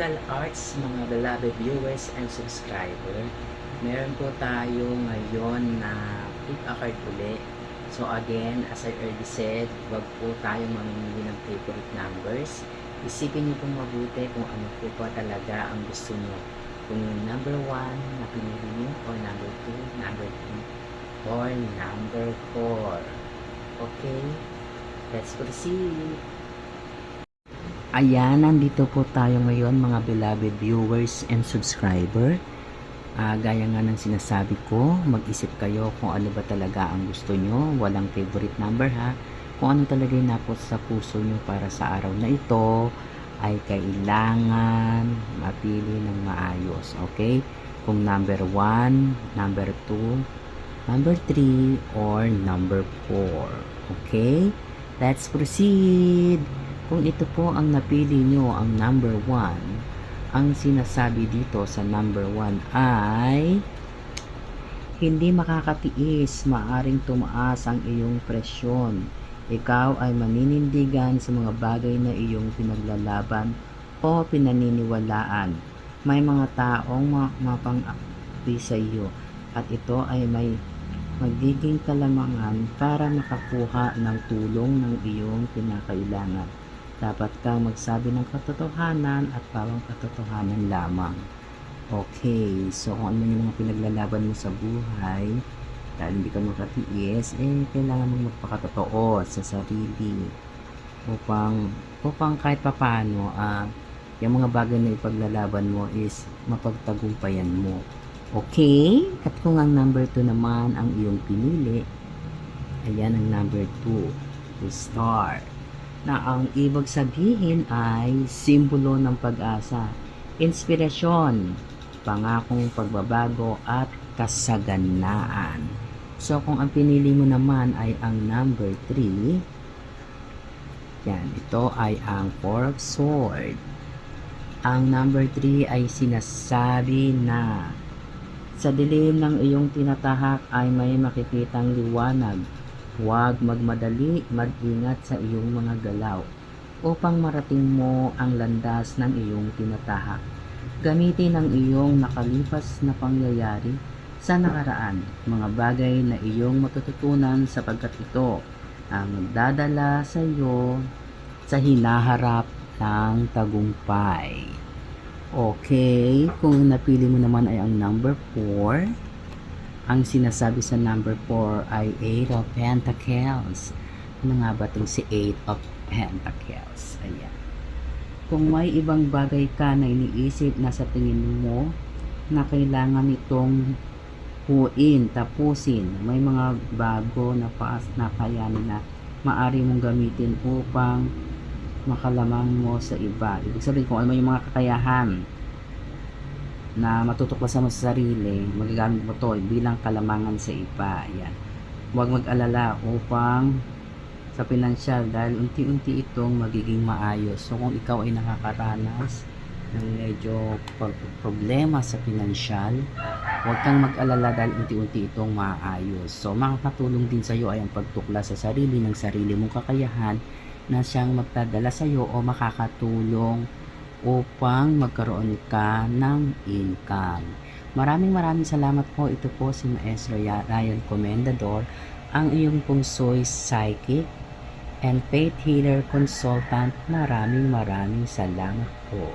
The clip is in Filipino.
Magical Arts, mga beloved viewers and subscriber. Meron po tayo ngayon na pick a card uli. So again, as I already said, wag po tayo mamimili ng favorite numbers. Isipin niyo pong mabuti kung ano po pa talaga ang gusto niyo. Kung yung number 1 na pinili niyo, or number 2, number 3, or number 4. Okay? Let's proceed! Ayan, nandito po tayo ngayon mga beloved viewers and subscriber. Gaya nga ng sinasabi ko, mag-isip kayo kung ano ba talaga ang gusto nyo. Walang favorite number ha. Kung ano talaga yung napos sa puso nyo para sa araw na ito, ay kailangan mapili ng maayos. Okay? Kung number 1, number 2, number 3, or number 4. Okay? Let's proceed! Kung ito po ang napili nyo, ang number 1, ang sinasabi dito sa number 1 ay hindi makakatiis, maaring tumaas ang iyong presyon. Ikaw ay maninindigan sa mga bagay na iyong pinaglalaban o pinaniniwalaan. May mga taong mapang-akti sa iyo at ito ay may magiging kalamangan para makakuha ng tulong ng iyong kinakailangan. Dapat kang magsabi ng katotohanan at pawang katotohanan lamang. Okay, so kung ano yung mga pinaglalaban mo sa buhay, dahil hindi ka makatiis, kailangan mong magpakatotoo sa sarili upang kahit papano, yung mga bagay na ipaglalaban mo is mapagtagumpayan mo. Okay? At kung ang number 2 naman ang iyong pinili, ayan ang number 2, Star, na ang ibig sabihin ay simbolo ng pag-asa, inspirasyon, pangakong pagbabago at kasaganaan. So kung ang pinili mo naman ay ang number 3, yan, ito ay ang 4 of Swords. Ang number 3 ay sinasabi na sa dilim ng iyong tinatahak ay may makikitang liwanag. Huwag magmadali, mag-ingat sa iyong mga galaw upang marating mo ang landas ng iyong tinatahak. Gamitin ang iyong nakalipas na pangyayari sa nakaraan, mga bagay na iyong matututunan sapagkat ito ang magdadala sa iyo sa hinaharap ng tagumpay. Okay, kung napili mo naman ay ang number 4, ang sinasabi sa number 4 ay 8 of Pentacles. Ano nga ba itong si 8 of Pentacles? Ayan. Kung may ibang bagay ka na iniisip na sa tingin mo na kailangan itong tapusin, may mga bago na kayanin na maaari mong gamitin upang makalamang mo sa iba. Ibig sabihin, kung ano yung mga kakayahan na matutuklasan mo sa sarili, magagamit mo to bilang kalamangan sa iba. Yan. Huwag mag-alala upang sa pinansyal dahil unti-unti itong magiging maayos. So kung ikaw ay nakakaranas ng medyo problema sa pinansyal, huwag kang mag-alala dahil unti-unti itong maayos. So makakatulong din sa iyo ay ang pagtuklas sa sarili ng sarili mong kakayahan na siyang magdadala sa iyo o makakatulong upang magkaroon ka ng income. Maraming salamat po. Ito po si Maestro Ryan Comendador, ang iyong pungsoy psychic and faith healer consultant. Maraming salamat po.